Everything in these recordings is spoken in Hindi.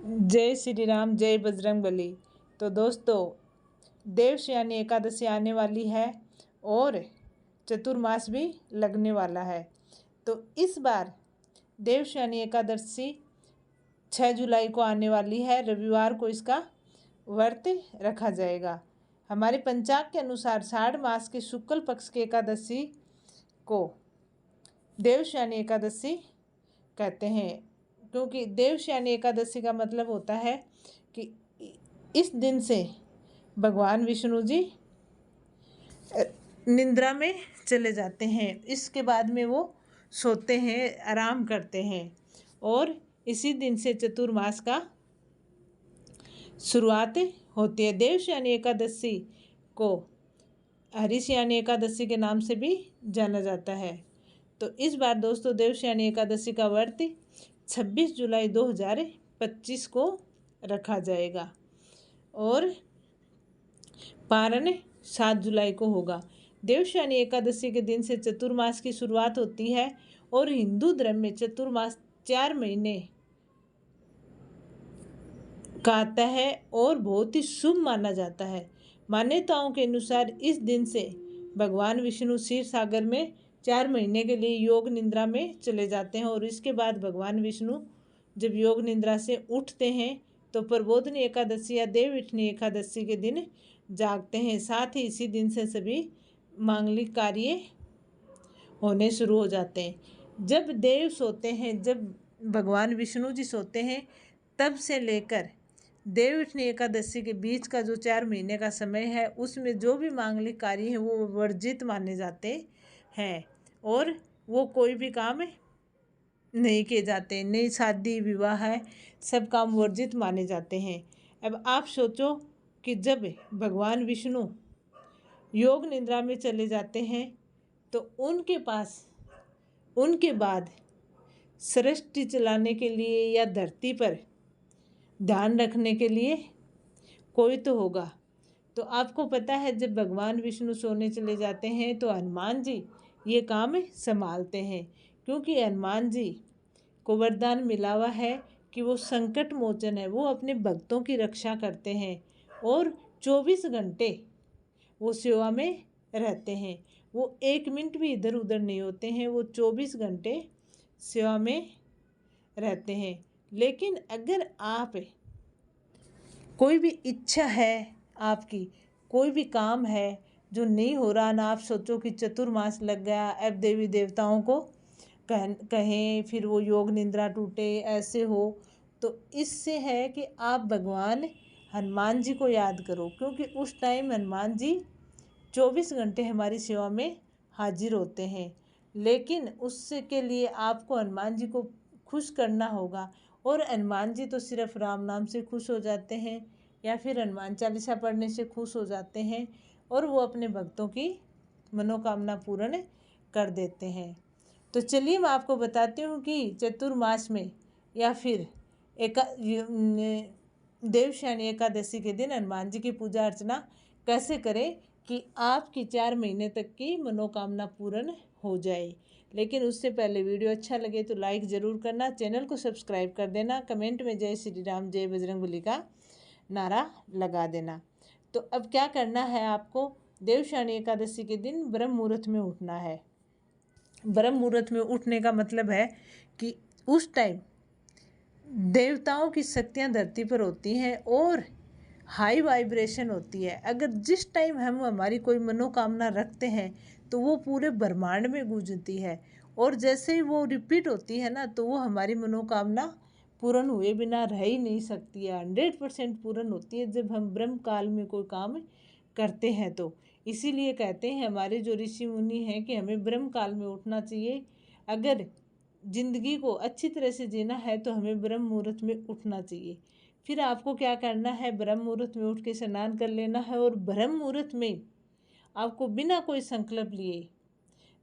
जय श्री राम, जय बजरंग बली। तो दोस्तों, देवशयनी एकादशी आने वाली है और चतुर्मास भी लगने वाला है। तो इस बार देवशयनी एकादशी 6 जुलाई को आने वाली है। रविवार को इसका व्रत रखा जाएगा। हमारे पंचांग के अनुसार 6 मास के शुक्ल पक्ष की एकादशी को देवशयनी एकादशी कहते हैं, क्योंकि देवशयनी एकादशी का मतलब होता है कि इस दिन से भगवान विष्णु जी निद्रा में चले जाते हैं। इसके बाद में वो सोते हैं, आराम करते हैं और इसी दिन से चतुर्मास का शुरुआत होती है। देवशयनी एकादशी को हरिशयनी एकादशी के नाम से भी जाना जाता है। तो इस बार दोस्तों देवशयनी एकादशी का व्रत 26 जुलाई 2025 को रखा जाएगा और पारण 7 जुलाई को होगा। देवशयनी एकादशी के दिन से चतुर्मास की शुरुआत होती है और हिंदू धर्म में चतुर्मास 4 महीने का आता है और बहुत ही शुभ माना जाता है। मान्यताओं के अनुसार इस दिन से भगवान विष्णु क्षीर सागर में 4 महीने के लिए योग निद्रा में चले जाते हैं और इसके बाद भगवान विष्णु जब योग निद्रा से उठते हैं तो प्रबोधनी एकादशी या देवउठनी एकादशी के दिन जागते हैं। साथ ही इसी दिन से सभी मांगलिक कार्य होने शुरू हो जाते हैं। जब देव सोते हैं, जब भगवान विष्णु जी सोते हैं, तब से लेकर देवउठनी एकादशी के बीच का जो 4 महीने का समय है, उसमें जो भी मांगलिक कार्य है वो वर्जित माने जाते हैं और वो कोई भी काम नहीं किए जाते। नई शादी विवाह है, सब काम वर्जित माने जाते हैं। अब आप सोचो कि जब भगवान विष्णु योग निद्रा में चले जाते हैं तो उनके पास उनके बाद सृष्टि चलाने के लिए या धरती पर ध्यान रखने के लिए कोई तो होगा। तो आपको पता है जब भगवान विष्णु सोने चले जाते हैं तो हनुमान जी ये काम संभालते हैं, क्योंकि हनुमान जी को वरदान मिला हुआ है कि वो संकट मोचन है। वो अपने भक्तों की रक्षा करते हैं और 24 घंटे वो सेवा में रहते हैं। वो 1 मिनट भी इधर उधर नहीं होते हैं, वो 24 घंटे सेवा में रहते हैं। लेकिन अगर आप कोई भी इच्छा है, आपकी कोई भी काम है जो नहीं हो रहा ना, आप सोचो कि चतुर्मास लग गया, अब देवी देवताओं को कहें, फिर वो योग निद्रा टूटे, ऐसे हो, तो इससे है कि आप भगवान हनुमान जी को याद करो, क्योंकि उस टाइम हनुमान जी 24 घंटे हमारी सेवा में हाजिर होते हैं। लेकिन उससे के लिए आपको हनुमान जी को खुश करना होगा और हनुमान जी तो सिर्फ राम नाम से खुश हो जाते हैं या फिर हनुमान चालीसा पढ़ने से खुश हो जाते हैं और वो अपने भक्तों की मनोकामना पूर्ण कर देते हैं। तो चलिए मैं आपको बताती हूँ कि चतुर्मास में या फिर देवशयनी एकादशी के दिन हनुमान जी की पूजा अर्चना कैसे करें कि आपकी 4 महीने तक की मनोकामना पूर्ण हो जाए। लेकिन उससे पहले वीडियो अच्छा लगे तो लाइक ज़रूर करना, चैनल को सब्सक्राइब कर देना, कमेंट में जय श्री राम, जय बजरंगबली का नारा लगा देना। तो अब क्या करना है आपको, देवशयनी एकादशी के दिन ब्रह्म मुहूर्त में उठना है। ब्रह्म मुहूर्त में उठने का मतलब है कि उस टाइम देवताओं की शक्तियाँ धरती पर होती हैं और हाई वाइब्रेशन होती है। अगर जिस टाइम हम हमारी कोई मनोकामना रखते हैं तो वो पूरे ब्रह्मांड में गूंजती है और जैसे ही वो रिपीट होती है ना, तो वो हमारी मनोकामना पूर्ण हुए बिना रह ही नहीं सकती है। 100% पूर्ण होती है जब हम ब्रह्म काल में कोई काम करते हैं। तो इसीलिए कहते हैं हमारे जो ऋषि मुनि हैं कि हमें ब्रह्म काल में उठना चाहिए। अगर जिंदगी को अच्छी तरह से जीना है तो हमें ब्रह्म मुहूर्त में उठना चाहिए। फिर आपको क्या करना है, ब्रह्म मुहूर्त में उठ के स्नान कर लेना है और ब्रह्म मुहूर्त में आपको बिना कोई संकल्प लिए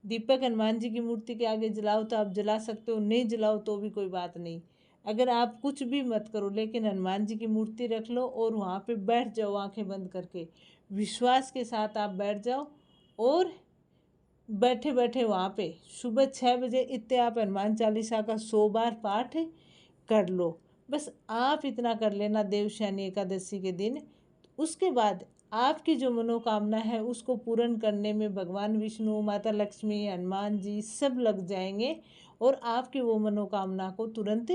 दीपक हनुमान जी की मूर्ति के आगे जलाओ तो आप जला सकते हो, नहीं जलाओ तो भी कोई बात नहीं। अगर आप कुछ भी मत करो लेकिन हनुमान जी की मूर्ति रख लो और वहाँ पे बैठ जाओ आंखें बंद करके, विश्वास के साथ आप बैठ जाओ और बैठे बैठे वहाँ पे सुबह 6 बजे इतने आप हनुमान चालीसा का 100 बार पाठ कर लो। बस आप इतना कर लेना देवशयनी एकादशी के दिन। उसके बाद आपकी जो मनोकामना है उसको पूर्ण करने में भगवान विष्णु, माता लक्ष्मी, हनुमान जी सब लग जाएंगे और आपकी वो मनोकामना को तुरंत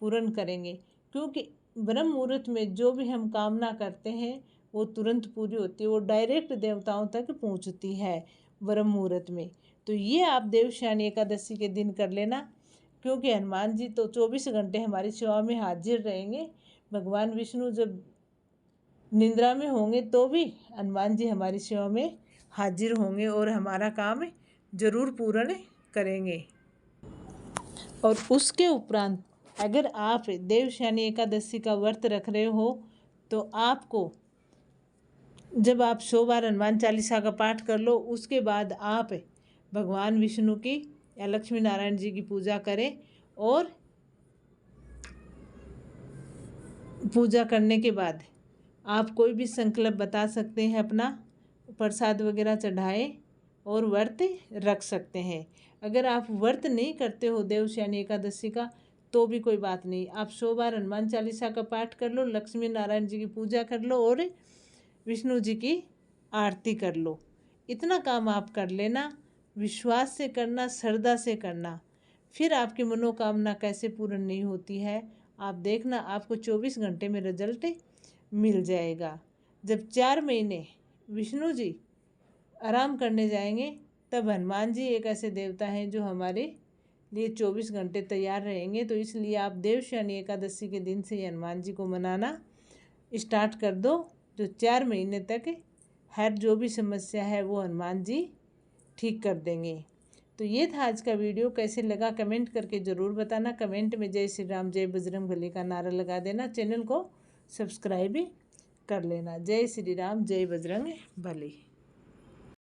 पूर्ण करेंगे। क्योंकि ब्रह्म मुहूर्त में जो भी हम कामना करते हैं वो तुरंत पूरी होती है, वो डायरेक्ट देवताओं तक पहुंचती है ब्रह्म मुहूर्त में। तो ये आप देवशयनी एकादशी के दिन कर लेना, क्योंकि हनुमान जी तो 24 घंटे हमारी सेवा में हाजिर रहेंगे। भगवान विष्णु जब निद्रा में होंगे तो भी हनुमान जी हमारी सेवा में हाजिर होंगे और हमारा काम जरूर पूर्ण करेंगे। और उसके उपरांत अगर आप देवशयनी एकादशी का व्रत रख रहे हो तो आपको जब आप 100 बार हनुमान चालीसा का पाठ कर लो, उसके बाद आप भगवान विष्णु की या लक्ष्मी नारायण जी की पूजा करें। और पूजा करने के बाद आप कोई भी संकल्प बता सकते हैं, अपना प्रसाद वगैरह चढ़ाएं और व्रत रख सकते हैं। अगर आप व्रत नहीं करते हो देवशयनी एकादशी का तो भी कोई बात नहीं, आप 100 बार हनुमान चालीसा का पाठ कर लो, लक्ष्मी नारायण जी की पूजा कर लो और विष्णु जी की आरती कर लो। इतना काम आप कर लेना, विश्वास से करना, श्रद्धा से करना। फिर आपकी मनोकामना कैसे पूर्ण नहीं होती है आप देखना, आपको 24 घंटे में रिजल्ट मिल जाएगा। जब 4 महीने विष्णु जी आराम करने जाएंगे तब हनुमान जी एक ऐसे देवता हैं जो हमारे लिए 24 घंटे तैयार रहेंगे। तो इसलिए आप देवशयनी एकादशी के दिन से हनुमान जी को मनाना स्टार्ट कर दो। जो 4 महीने तक हर जो भी समस्या है वो हनुमान जी ठीक कर देंगे। तो ये था आज का वीडियो, कैसे लगा कमेंट करके ज़रूर बताना। कमेंट में जय श्री राम, जय बजरंगबली का नारा लगा देना। चैनल को सब्सक्राइब भी कर लेना। जय श्री राम, जय बजरंगबली।